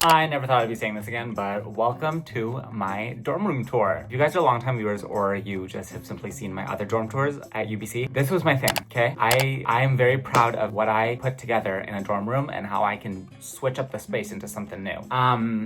I never thought I'd be saying this again, but welcome to my dorm room tour. If you guys are longtime viewers or you just have simply seen my other dorm tours at UBC, this was my thing, okay? I am very proud of what I put together in a dorm room and how I can switch up the space into something new.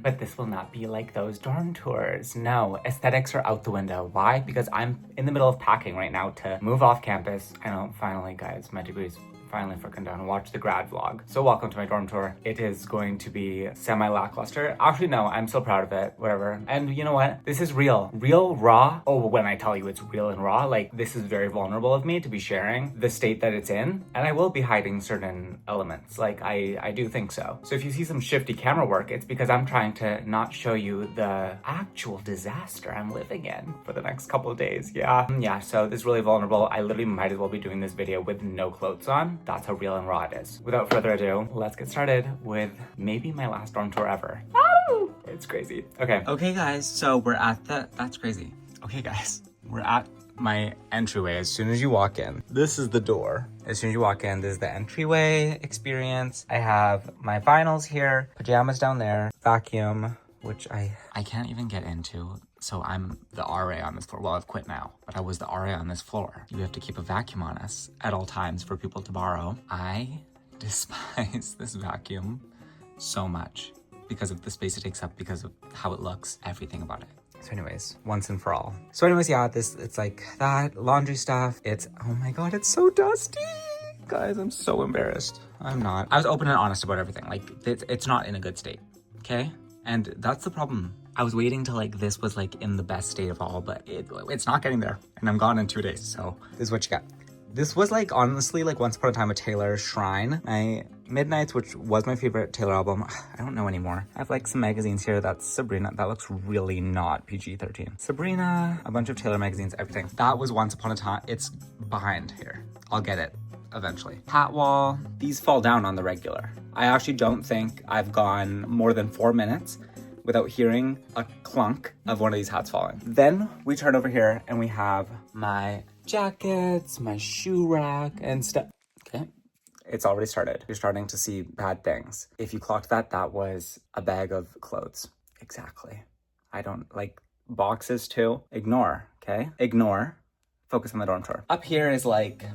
But this will not be like those dorm tours. No, aesthetics are out the window. Why? Because I'm in the middle of packing right now to move off campus. I know, finally guys, my degree's finally freaking done. Watch the grad vlog. So welcome to my dorm tour. It is going to be semi-lackluster. Actually, no, I'm still proud of it, whatever. And you know what? This is real. Real, raw. Oh, when I tell you it's real and raw, like this is very vulnerable of me to be sharing the state that it's in. And I will be hiding certain elements. Like I do think so. So if you see some shifty camera work, it's because I'm trying to not show you the actual disaster I'm living in for the next couple of days. Yeah, so this is really vulnerable. I literally might as well be doing this video with no clothes on. That's how real and raw it is. Without further ado, let's get started with maybe my last dorm tour ever. Oh, it's crazy. Okay guys, so we're at that's crazy. Okay guys, we're at my entryway. As soon as you walk in, this is the door. As soon as you walk in, this is the entryway experience. I have my finals here, pajamas down there, vacuum, which I can't even get into. So I'm the RA on this floor. Well, I've quit now, but I was the RA on this floor. You have to keep a vacuum on us at all times for people to borrow. I despise this vacuum so much because of the space it takes up, because of how it looks, everything about it. So anyways, once and for all. So anyways, yeah, it's like that, laundry stuff. Oh my God, it's so dusty. Guys, I'm so embarrassed. I'm not. I was open and honest about everything. Like, it's not in a good state, okay? And that's the problem. I was waiting till like this was like in the best state of all, but it's not getting there. And I'm gone in 2 days, so this is what you got. This was like, honestly, like once upon a time a Taylor shrine. My Midnights, which was my favorite Taylor album, I don't know anymore. I have like some magazines here. That's Sabrina. That looks really not PG-13. Sabrina, a bunch of Taylor magazines, everything. That was once upon a time. It's behind here. I'll get it eventually. Hat wall. These fall down on the regular. I actually don't think I've gone more than 4 minutes without hearing a clunk of one of these hats falling. Then we turn over here and we have my jackets, my shoe rack and stuff. Okay, it's already started. You're starting to see bad things. If you clocked that, that was a bag of clothes. Exactly. I don't like boxes too. Ignore, okay? Ignore. Focus on the dorm tour. Up here is like,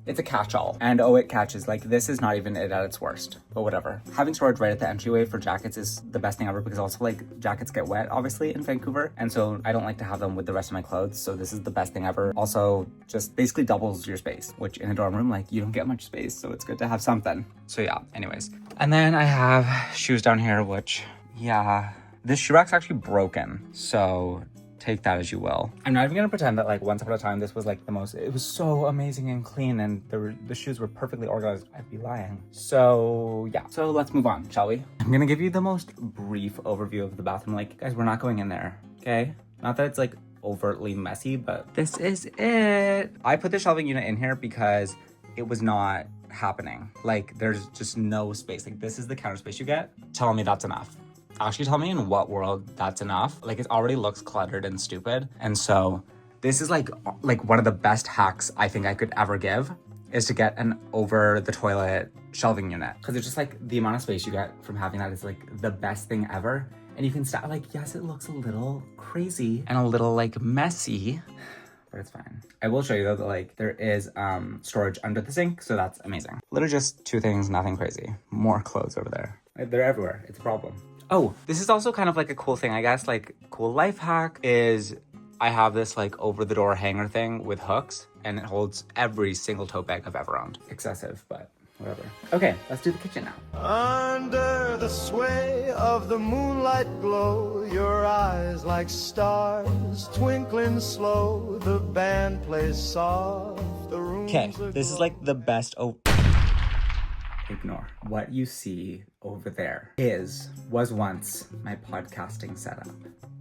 it's a catch-all. And oh, it catches. Like, this is not even it at its worst, but whatever. Having storage right at the entryway for jackets is the best thing ever, because also like jackets get wet, obviously, in Vancouver. And so I don't like to have them with the rest of my clothes. So this is the best thing ever. Also, just basically doubles your space, which in a dorm room, like you don't get much space. So it's good to have something. So yeah, anyways. And then I have shoes down here, which, yeah, this shoe rack's actually broken. So take that as you will. I'm not even gonna pretend that like once upon a time this was like it was so amazing and clean and the shoes were perfectly organized. I'd be lying. So yeah, so let's move on, shall we? I'm gonna give you the most brief overview of the bathroom. Like, guys, we're not going in there, okay? Not that it's like overtly messy, but this is it. I put the shelving unit in here because it was not happening. Like, there's just no space. Like, this is the counter space you get. Tell me that's enough. Actually tell me in what world that's enough. Like, it already looks cluttered and stupid. And so this is like one of the best hacks I think I could ever give, is to get an over the toilet shelving unit. Cause it's just like the amount of space you get from having that is like the best thing ever. And you can start like, yes, it looks a little crazy and a little like messy, but it's fine. I will show you though that like there is storage under the sink. So that's amazing. Literally just 2 things, nothing crazy. More clothes over there. They're everywhere. It's a problem. Oh, this is also kind of like a cool thing, I guess. Like, cool life hack is I have this like over the door hanger thing with hooks, and it holds every single tote bag I've ever owned. Excessive, but whatever. Okay, let's do the kitchen now. Under the sway of the moonlight glow, your eyes like stars twinkling slow, the band plays soft, the room. Okay, this is like the best. Ignore. What you see over there was once my podcasting setup.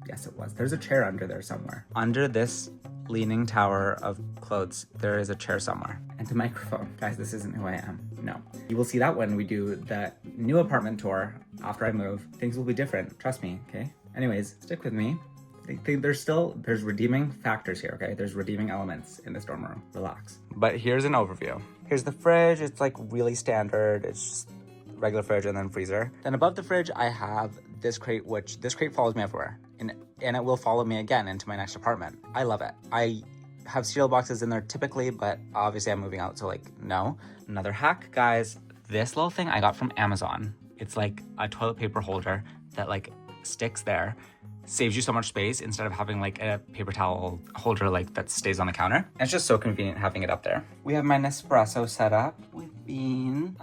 Yes, it was. There's a chair under there somewhere. Under this leaning tower of clothes, there is a chair somewhere. And the microphone. Guys, this isn't who I am. No. You will see that when we do the new apartment tour after I move. Things will be different. Trust me, okay? Anyways, stick with me. There's redeeming factors here, okay? There's redeeming elements in this dorm room. Relax. But here's an overview. Here's the fridge. It's like really standard. It's just regular fridge and then freezer. Then above the fridge, I have this crate, which this crate follows me everywhere. And it will follow me again into my next apartment. I love it. I have cereal boxes in there typically, but obviously I'm moving out, so like, no. Another hack, guys, this little thing I got from Amazon. It's like a toilet paper holder that like sticks there. Saves you so much space instead of having like a paper towel holder like that stays on the counter. And it's just so convenient having it up there. We have my Nespresso set up with bean.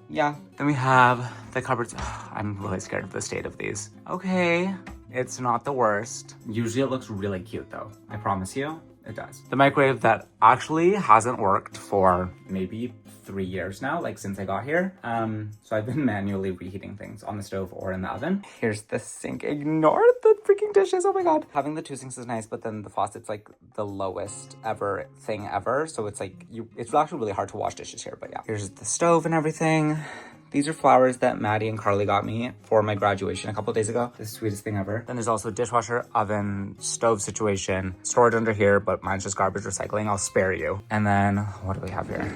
Yeah. Then we have the cupboards. I'm really scared of the state of these. Okay, it's not the worst. Usually it looks really cute though. I promise you, it does. The microwave that actually hasn't worked for maybe 3 years now, like since I got here. So I've been manually reheating things on the stove or in the oven. Here's the sink. Ignore the freaking dishes. Oh my God. Having the 2 sinks is nice, but then the faucet's like the lowest ever thing ever. So it's like, it's actually really hard to wash dishes here, but yeah. Here's the stove and everything. These are flowers that Maddie and Carly got me for my graduation a couple days ago. The sweetest thing ever. Then there's also dishwasher, oven, stove situation, storage under here, but mine's just garbage recycling. I'll spare you. And then what do we have here?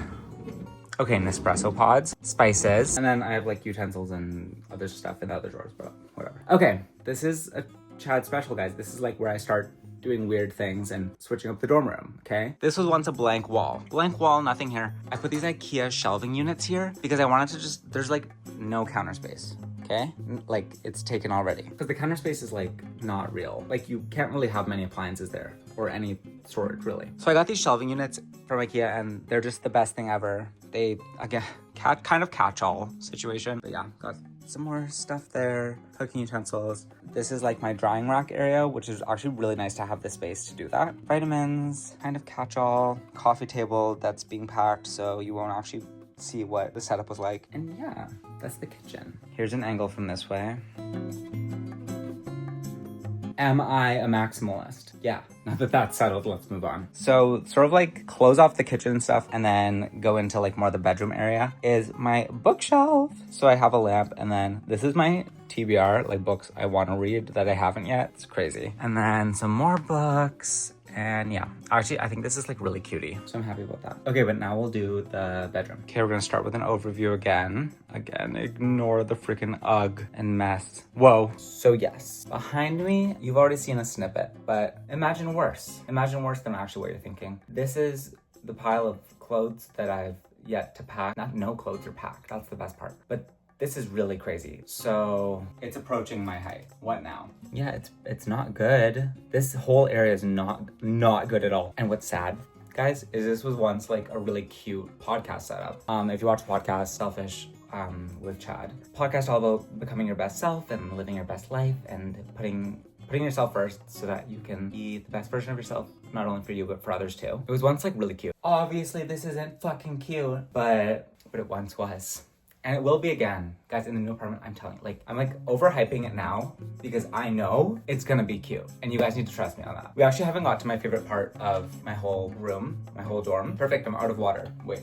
Okay, Nespresso pods, spices, and then I have like utensils and other stuff in the other drawers, but whatever. Okay, this is a Chad special, guys. This is like where I start doing weird things and switching up the dorm room, okay? This was once a blank wall. Blank wall, nothing here. I put these IKEA shelving units here because I wanted to just, there's like no counter space, okay? Like it's taken already. Because the counter space is like not real. Like you can't really have many appliances there or any storage really. So I got these shelving units from IKEA and they're just the best thing ever. They, again, kind of catch-all situation. But yeah, got some more stuff there, cooking utensils. This is like my drying rack area, which is actually really nice to have the space to do that. Vitamins, kind of catch-all. Coffee table that's being packed, so you won't actually see what the setup was like. And yeah, that's the kitchen. Here's an angle from this way. Am I a maximalist? Yeah, now that that's settled, let's move on. So sort of like close off the kitchen stuff and then go into like more of the bedroom area is my bookshelf. So I have a lamp and then this is my TBR, like books I want to read that I haven't yet. It's crazy. And then some more books. And yeah, actually, I think this is like really cutie. So I'm happy about that. Okay, but now we'll do the bedroom. Okay, we're gonna start with an overview again. Again, ignore the freaking ugh and mess. Whoa. So yes, behind me, you've already seen a snippet, but imagine worse. Imagine worse than actually what you're thinking. This is the pile of clothes that I've yet to pack. Not no clothes are packed, that's the best part. But this is really crazy. So it's approaching my height. What now? Yeah, it's not good. This whole area is not good at all. And what's sad, guys, is this was once like a really cute podcast setup. If you watch the podcast Selfish with Chad, podcast all about becoming your best self and living your best life and putting yourself first so that you can be the best version of yourself, not only for you but for others too. It was once like really cute. Obviously this isn't fucking cute, but it once was. And it will be again. Guys, in the new apartment, I'm telling you, like, I'm like overhyping it now because I know it's gonna be cute. And you guys need to trust me on that. We actually haven't got to my favorite part of my whole room, my whole dorm. Perfect, I'm out of water. Wait.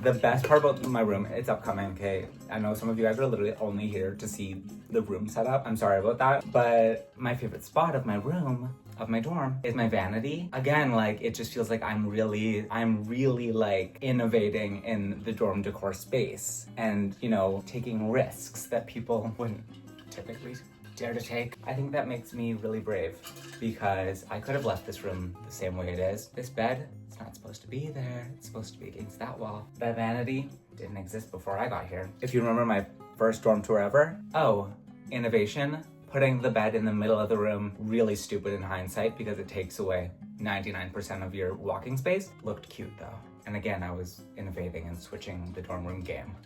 The best part about my room, it's upcoming, okay? I know some of you guys are literally only here to see the room setup. I'm sorry about that. But my favorite spot of my room, of my dorm, is my vanity. Again, like, it just feels like I'm really like innovating in the dorm decor space and, you know, taking risks that people wouldn't typically dare to take. I think that makes me really brave because I could have left this room the same way it is. This bed, it's not supposed to be there. It's supposed to be against that wall. That vanity didn't exist before I got here. If you remember my first dorm tour ever, oh, innovation. Putting the bed in the middle of the room, really stupid in hindsight because it takes away 99% of your walking space. Looked cute though. And again, I was innovating and switching the dorm room game.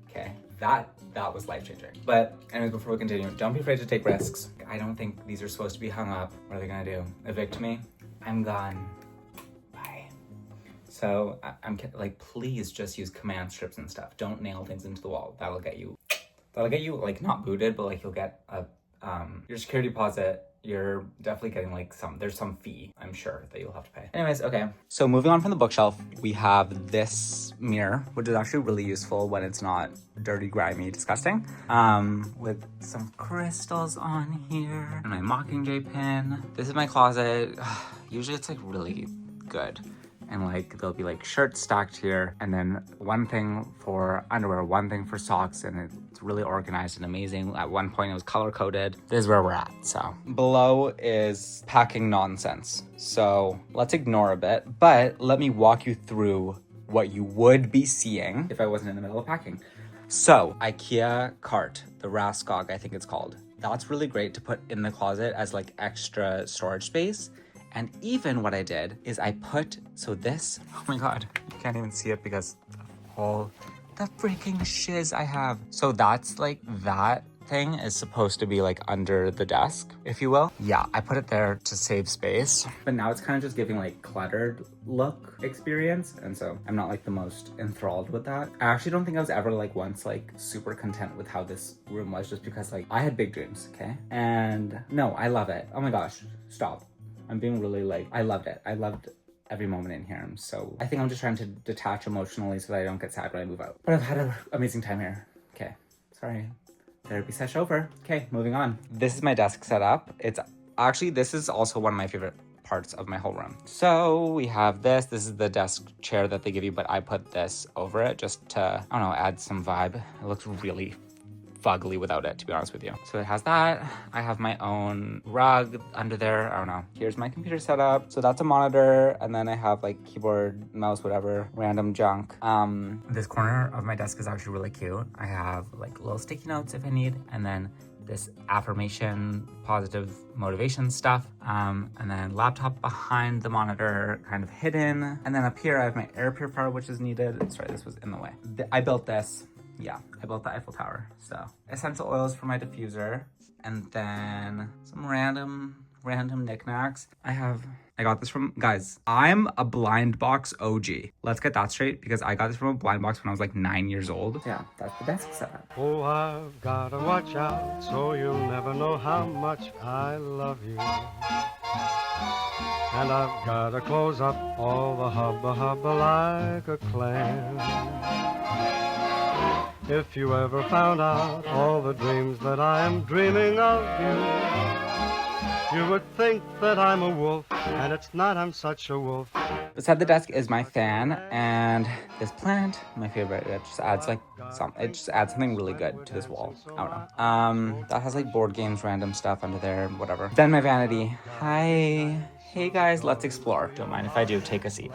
Okay, that was life-changing. But anyways, before we continue, don't be afraid to take risks. I don't think these are supposed to be hung up. What are they gonna do? Evict me? I'm gone. Bye. So I'm like, please just use command strips and stuff. Don't nail things into the wall. That'll get you like not booted, but like you'll get a your security deposit, you're definitely getting like there's some fee, I'm sure, that you'll have to pay. Anyways, okay. So moving on from the bookshelf, we have this mirror, which is actually really useful when it's not dirty, grimy, disgusting. With some crystals on here and my Mockingjay pin. This is my closet. Usually it's like really good and like there'll be like shirts stacked here, and then one thing for underwear, one thing for socks, and it's really organized and amazing. At one point it was color coded. This is where we're at. So below is packing nonsense, so let's ignore a bit, but let me walk you through what you would be seeing if I wasn't in the middle of packing. So IKEA cart, the Raskog, I think it's called. That's really great to put in the closet as like extra storage space. And even what I did is I put, so this, oh my God, you can't even see it because all the freaking shiz I have. So that's like, that thing is supposed to be like under the desk, if you will. Yeah, I put it there to save space, but now it's kind of just giving like cluttered look experience, and so I'm not like the most enthralled with that. I actually don't think I was ever like once like super content with how this room was, just because like I had big dreams, okay? And no, I love it. Oh my gosh, stop. I'm being really like, I loved it. I loved every moment in here. So I think I'm just trying to detach emotionally so that I don't get sad when I move out. But I've had an amazing time here. Okay, sorry. Therapy sesh over. Okay, moving on. This is my desk setup. It's actually, this is also one of my favorite parts of my whole room. So we have this. This is the desk chair that they give you, but I put this over it just to, I don't know, add some vibe. It looks really fugly without it, to be honest with you. So it has that. I have my own rug under there. I don't know. Here's my computer setup. So that's a monitor, and then I have like keyboard, mouse, whatever, random junk. This corner of my desk is actually really cute. I have like little sticky notes if I need, and then this affirmation, positive motivation stuff, and then laptop behind the monitor, kind of hidden. And then up here I have my air purifier, which is needed. Sorry, this was in the way. I built this. Yeah, I built the Eiffel Tower. So essential oils for my diffuser, and then some random knickknacks. I got this from, guys, I'm a blind box OG. Let's get that straight, because I got this from a blind box when I was like 9 years old. Yeah, that's the desk setup. Oh, I've gotta watch out so you'll never know how much I love you. And I've gotta close up all the hubba like a clam. If you ever found out all the dreams that I am dreaming of you would think that I'm a wolf, and it's not, I'm such a wolf. Beside the desk is my fan, and this plant, my favorite. It just adds like something really good to this wall. I don't know. That has like board games, random stuff under there, whatever. Then my vanity. Hi. Hey guys, let's explore. Don't mind if I do. Take a seat.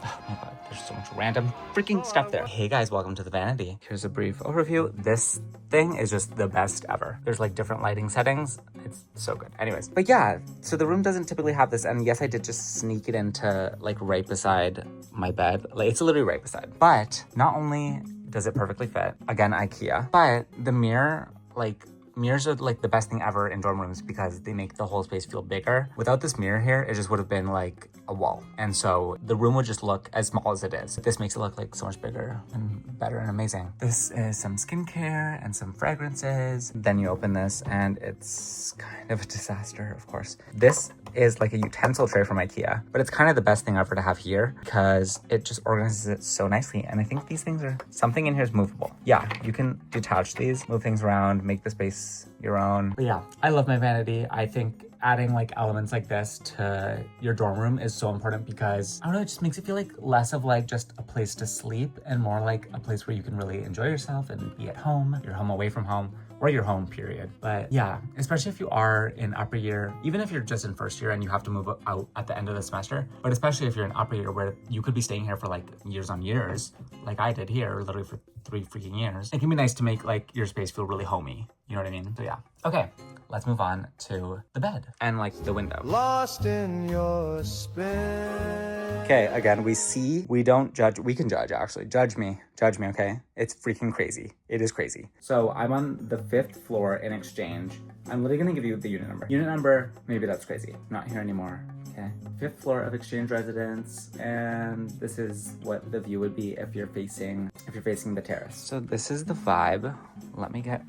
Oh my God, there's so much random freaking stuff there. Hey guys, welcome to the vanity. Here's a brief overview. This thing is just the best ever. There's like different lighting settings. It's so good. Anyways, but yeah, so the room doesn't typically have this, and yes, I did just sneak it into like right beside my bed. Like it's literally right beside. But not only does it perfectly fit, again, IKEA, but the mirror, like, mirrors are like the best thing ever in dorm rooms because they make the whole space feel bigger. Without this mirror here, it just would have been like a wall. And so the room would just look as small as it is. This makes it look like so much bigger and better and amazing. This is some skincare and some fragrances. Then you open this and it's kind of a disaster, of course. This is like a utensil tray from IKEA, but it's kind of the best thing ever to have here because it just organizes it so nicely. And I think these things are, something in here is movable. Yeah, you can detach these, move things around, make the space your own. But yeah, I love my vanity. I think adding like elements like this to your dorm room is so important because, I don't know, it just makes it feel like less of like just a place to sleep and more like a place where you can really enjoy yourself and be at home. You're home away from home, or your home, period. But yeah, especially if you are in upper year, even if you're just in first year and you have to move out at the end of the semester, but especially if you're in upper year where you could be staying here for like years on years, like I did here, literally for 3 freaking years, it can be nice to make like your space feel really homey. You know what I mean? So yeah. Okay, let's move on to the bed and like the window. Lost in your spin. Okay, again, we don't judge. We can judge, actually. Judge me, okay? It's freaking crazy. It is crazy. So I'm on the 5th floor in exchange. I'm literally gonna give you the unit number. Unit number, maybe that's crazy. Not here anymore, okay? 5th floor of exchange residence, and this is what the view would be if you're facing the terrace. So this is the vibe. Let me get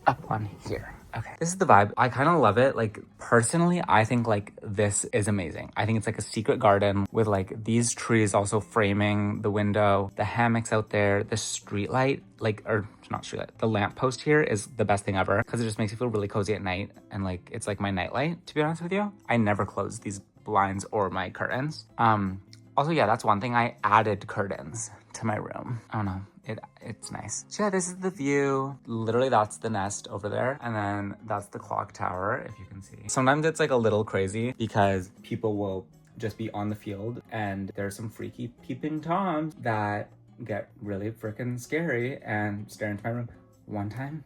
up on here. Okay, this is the vibe. I kind of love it. Like, personally, I think like this is amazing. I think it's like a secret garden with like these trees also framing the window, the hammocks out there, the street light, like, or not street light, the lamp post here is the best thing ever because it just makes you feel really cozy at night. And like, it's like my night light, to be honest with you. I never close these blinds or my curtains. Also, yeah, that's one thing. I added curtains to my room. I don't know. It's nice. So yeah, this is the view. Literally, that's the nest over there. And then that's the clock tower, if you can see. Sometimes it's like a little crazy because people will just be on the field and there's some freaky peeping toms that get really freaking scary and stare into my room. One time,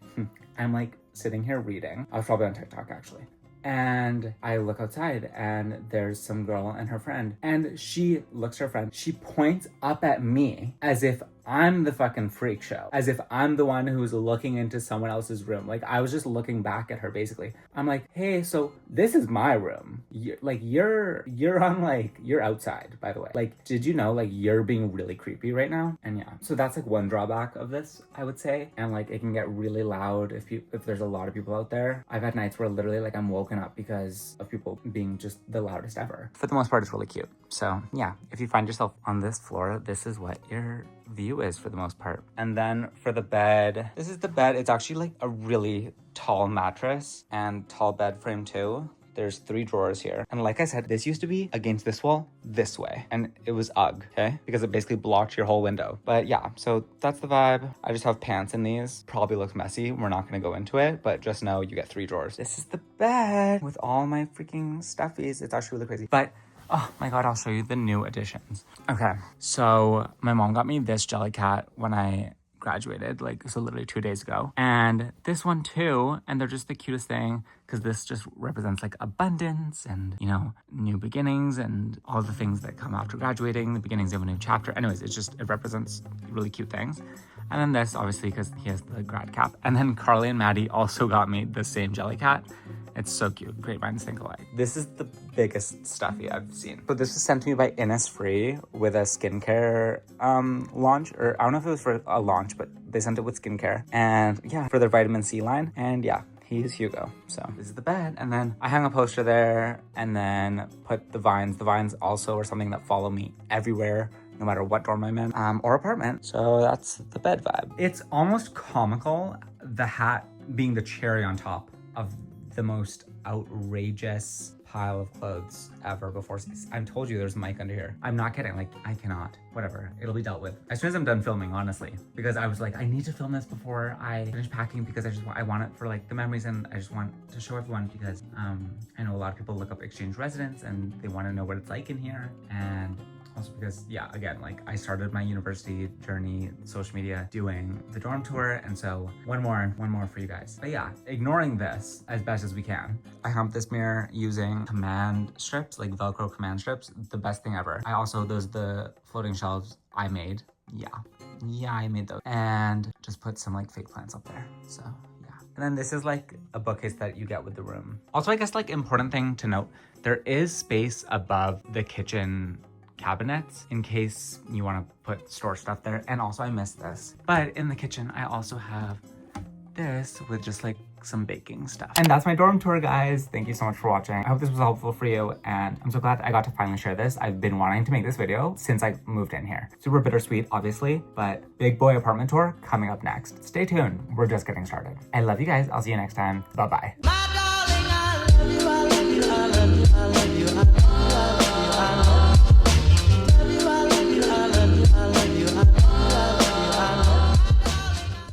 I'm like sitting here reading. I was probably on TikTok actually. And I look outside and there's some girl and her friend. And she looks at her friend. She points up at me as if I'm the fucking freak show. As if I'm the one who's looking into someone else's room. Like, I was just looking back at her, basically. I'm like, hey, so this is my room. You're on, like, you're outside, by the way. Like, did you know, like, you're being really creepy right now? And yeah, so that's, like, one drawback of this, I would say. And, like, it can get really loud if there's a lot of people out there. I've had nights where literally, like, I'm woken up because of people being just the loudest ever. For the most part, it's really cute. So, yeah, if you find yourself on this floor, this is what your view is for the most part. And then for the bed, this is the bed. It's actually like a really tall mattress and tall bed frame too. There's 3 drawers here. And like I said, this used to be against this wall this way. And it was ugh, okay? Because it basically blocked your whole window. But yeah, so that's the vibe. I just have pants in these. Probably looks messy. We're not gonna go into it, but just know you get 3 drawers. This is the bed with all my freaking stuffies. It's actually really crazy. But oh my god, I'll show you the new additions. Okay, so my mom got me this jelly cat when I graduated, like, so literally 2 days ago. And this one too, and they're just the cutest thing because this just represents like abundance and, you know, new beginnings and all the things that come after graduating, the beginnings of a new chapter. Anyways, it represents really cute things. And then this, obviously, because he has the grad cap. And then Carly and Maddie also got me the same jelly cat. It's so cute. Great minds think alike. This is the biggest stuffy I've seen. So this was sent to me by Innisfree with a skincare launch. Or I don't know if it was for a launch, but they sent it with skincare. And yeah, for their vitamin C line. And yeah, he's Hugo. So this is the bed. And then I hung a poster there and then put the vines. The vines also are something that follow me everywhere, no matter what dorm I'm in or apartment. So that's the bed vibe. It's almost comical, the hat being the cherry on top of the most outrageous pile of clothes ever before. I told you there's a mic under here. I'm not kidding, like, I cannot. Whatever, it'll be dealt with as soon as I'm done filming, honestly. Because I was like, I need to film this before I finish packing because I want it for like the memories, and I just want to show everyone because I know a lot of people look up exchange residence and they want to know what it's like in here. And also because, yeah, again, like, I started my university journey, social media, doing the dorm tour, and so one more for you guys. But yeah, ignoring this as best as we can, I humped this mirror using command strips, like Velcro command strips, the best thing ever. I also, the floating shelves I made. Yeah, I made those. And just put some like fake plants up there, so yeah. And then this is like a bookcase that you get with the room. Also, I guess like important thing to note, there is space above the kitchen cabinets in case you want to store stuff there. And also I missed this, but in the kitchen I also have this with just like some baking stuff. And that's my dorm tour, guys. Thank you so much for watching. I hope this was helpful for you, and I'm so glad I got to finally share this. I've been wanting to make this video since I moved in here. Super bittersweet, obviously, but big boy apartment tour coming up next. Stay tuned, we're just getting started. I love you guys. I'll see you next time. Bye-bye.